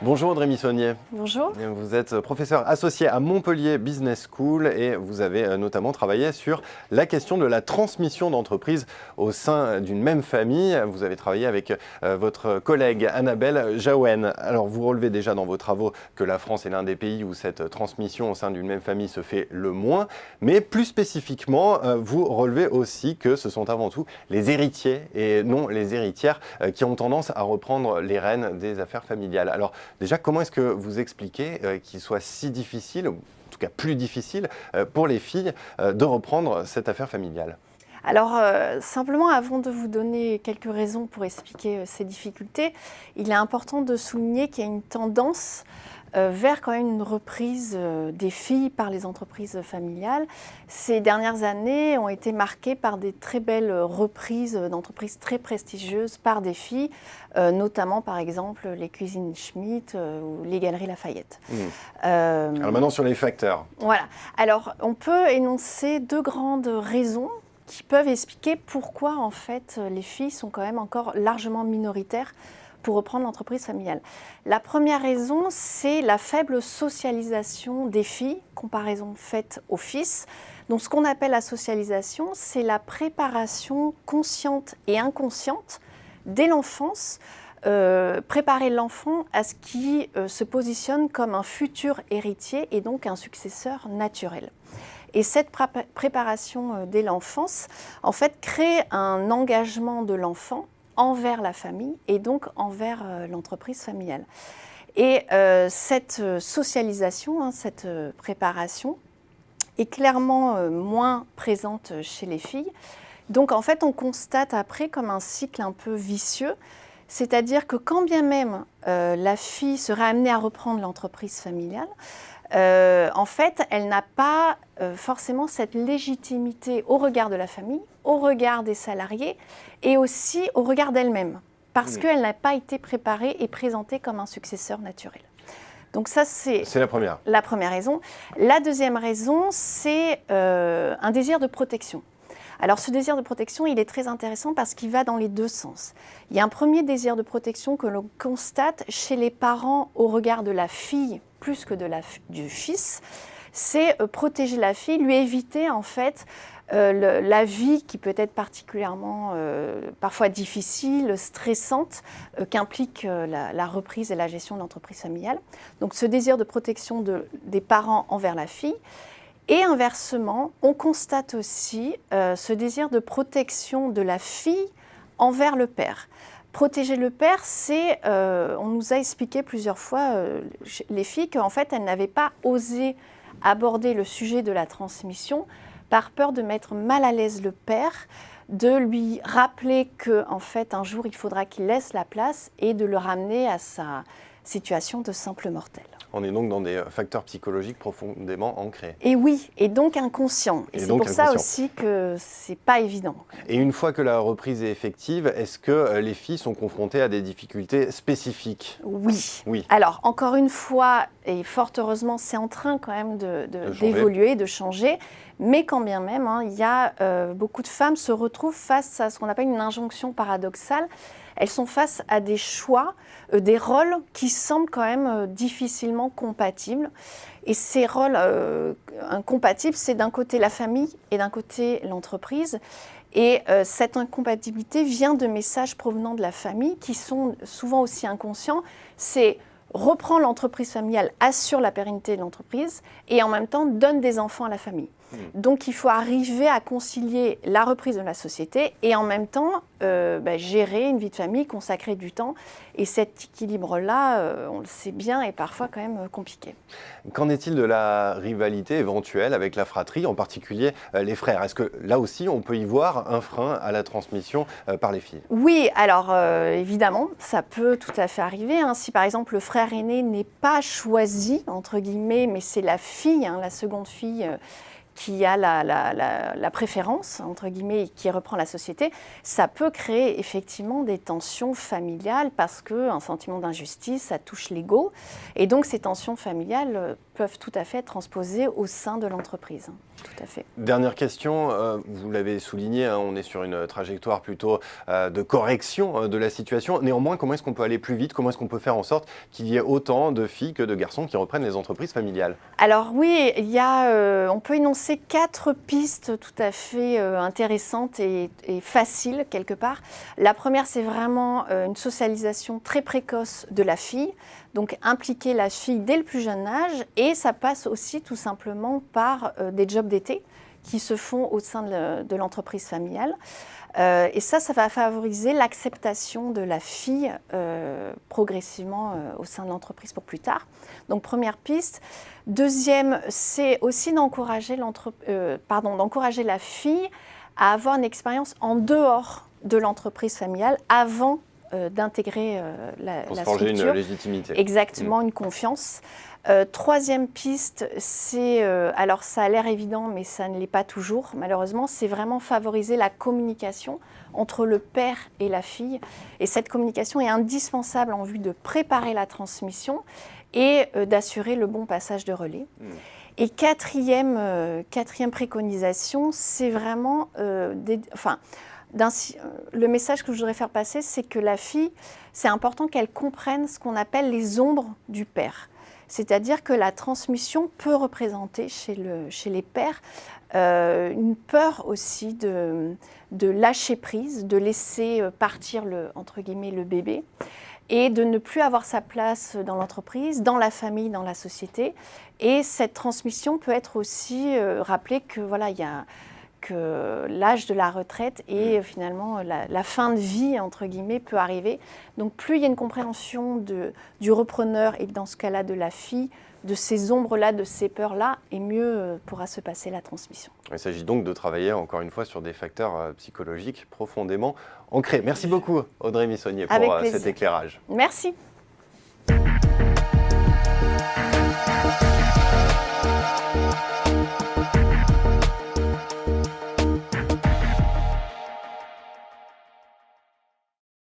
Bonjour Audrey Missonnier. Bonjour. Vous êtes professeur associé à Montpellier Business School et vous avez notamment travaillé sur la question de la transmission d'entreprise au sein d'une même famille. Vous avez travaillé avec votre collègue Annabelle Jaouen. Alors vous relevez déjà dans vos travaux que la France est l'un des pays où cette transmission au sein d'une même famille se fait le moins. Mais plus spécifiquement, vous relevez aussi que ce sont avant tout les héritiers et non les héritières qui ont tendance à reprendre les rênes des affaires familiales. Alors déjà, comment est-ce que vous expliquez qu'il soit si difficile, ou en tout cas plus difficile, pour les filles de reprendre cette affaire familiale ? Alors, simplement, avant de vous donner quelques raisons pour expliquer ces difficultés, il est important de souligner qu'il y a une tendance vers quand même une reprise des filles par les entreprises familiales. Ces dernières années ont été marquées par des très belles reprises d'entreprises très prestigieuses par des filles, notamment par exemple les Cuisines Schmitt ou les Galeries Lafayette. Alors maintenant sur les facteurs. Voilà. Alors on peut énoncer deux grandes raisons qui peuvent expliquer pourquoi en fait les filles sont quand même encore largement minoritaires pour reprendre l'entreprise familiale. La première raison, c'est la faible socialisation des filles, comparaison faite aux fils. Donc ce qu'on appelle la socialisation, c'est la préparation consciente et inconsciente dès l'enfance, préparer l'enfant à ce qui se positionne comme un futur héritier et donc un successeur naturel. Et cette préparation dès l'enfance, en fait, crée un engagement de l'enfant envers la famille et donc envers l'entreprise familiale. Et cette socialisation, cette préparation est clairement moins présente chez les filles. Donc en fait, on constate après comme un cycle un peu vicieux, c'est-à-dire que quand bien même la fille serait amenée à reprendre l'entreprise familiale, en fait, elle n'a pas forcément cette légitimité au regard de la famille, au regard des salariés et aussi au regard d'elle-même, parce qu'elle n'a pas été préparée et présentée comme un successeur naturel. Donc ça, c'est la première raison. La deuxième raison, c'est un désir de protection. Alors ce désir de protection, il est très intéressant parce qu'il va dans les deux sens. Il y a un premier désir de protection que l'on constate chez les parents au regard de la fille plus que du fils, c'est protéger la fille, lui éviter en fait la vie qui peut être particulièrement parfois difficile, stressante, qu'implique la reprise et la gestion de l'entreprise familiale. Donc ce désir de protection des parents envers la fille. Et inversement, on constate aussi ce désir de protection de la fille envers le père. Protéger le père, c'est, on nous a expliqué plusieurs fois, les filles, qu'en fait, elles n'avaient pas osé aborder le sujet de la transmission par peur de mettre mal à l'aise le père, de lui rappeler qu'en fait, un jour, il faudra qu'il laisse la place et de le ramener à sa situation de simple mortel. On est donc dans des facteurs psychologiques profondément ancrés. Et oui, et donc inconscients. Et c'est pour ça aussi que c'est pas évident. Et une fois que la reprise est effective, est-ce que les filles sont confrontées à des difficultés spécifiques ? Oui. Alors, encore une fois, et fort heureusement, c'est en train quand même d'évoluer, de changer. Mais quand bien même, il y a beaucoup de femmes se retrouvent face à ce qu'on appelle une injonction paradoxale. Elles sont face à des choix, des rôles qui semblent quand même difficilement compatibles. Et ces rôles incompatibles, c'est d'un côté la famille et d'un côté l'entreprise. Et cette incompatibilité vient de messages provenant de la famille qui sont souvent aussi inconscients. C'est reprend l'entreprise familiale, assure la pérennité de l'entreprise et en même temps donne des enfants à la famille. Donc il faut arriver à concilier la reprise de la société et en même temps gérer une vie de famille, consacrer du temps. Et cet équilibre-là, on le sait bien, est parfois quand même compliqué. Qu'en est-il de la rivalité éventuelle avec la fratrie, en particulier les frères ? Est-ce que là aussi, on peut y voir un frein à la transmission par les filles ? Oui, alors évidemment, ça peut tout à fait arriver. Si par exemple le frère aîné n'est pas choisi, entre guillemets, mais c'est la fille, la seconde fille, qui a la préférence, entre guillemets, qui reprend la société, ça peut créer effectivement des tensions familiales parce qu'un sentiment d'injustice, ça touche l'ego. Et donc ces tensions familiales peuvent tout à fait être transposées au sein de l'entreprise. Tout à fait. Dernière question, vous l'avez souligné, hein, on est sur une trajectoire plutôt de correction de la situation. Néanmoins, comment est-ce qu'on peut aller plus vite? Comment est-ce qu'on peut faire en sorte qu'il y ait autant de filles que de garçons qui reprennent les entreprises familiales? Alors oui, on peut énoncer 4 pistes tout à fait intéressantes et faciles quelque part. La première, c'est vraiment une socialisation très précoce de la fille. Donc impliquer la fille dès le plus jeune âge, et ça passe aussi tout simplement par des jobs d'été qui se font au sein de l'entreprise familiale. Et ça va favoriser l'acceptation de la fille progressivement au sein de l'entreprise pour plus tard. Donc première piste. Deuxième, c'est aussi d'encourager la fille à avoir une expérience en dehors de l'entreprise familiale avant d'intégrer la structure. Pour se forger une légitimité. Exactement, une confiance. Troisième piste, c'est, alors ça a l'air évident, mais ça ne l'est pas toujours, malheureusement, c'est vraiment favoriser la communication entre le père et la fille. Et cette communication est indispensable en vue de préparer la transmission et d'assurer le bon passage de relais. Et quatrième préconisation, c'est vraiment le message que je voudrais faire passer, c'est que la fille, c'est important qu'elle comprenne ce qu'on appelle les ombres du père. C'est-à-dire que la transmission peut représenter chez les pères une peur aussi de lâcher prise, de laisser partir entre guillemets le bébé, et de ne plus avoir sa place dans l'entreprise, dans la famille, dans la société. Et cette transmission peut être aussi rappeler que voilà, que l'âge de la retraite et finalement la fin de vie, entre guillemets, peut arriver. Donc plus il y a une compréhension du repreneur et dans ce cas-là de la fille, de ces ombres-là, de ces peurs-là, et mieux pourra se passer la transmission. Il s'agit donc de travailler encore une fois sur des facteurs psychologiques profondément ancrés. Merci beaucoup Audrey Missonnier pour cet éclairage. Merci.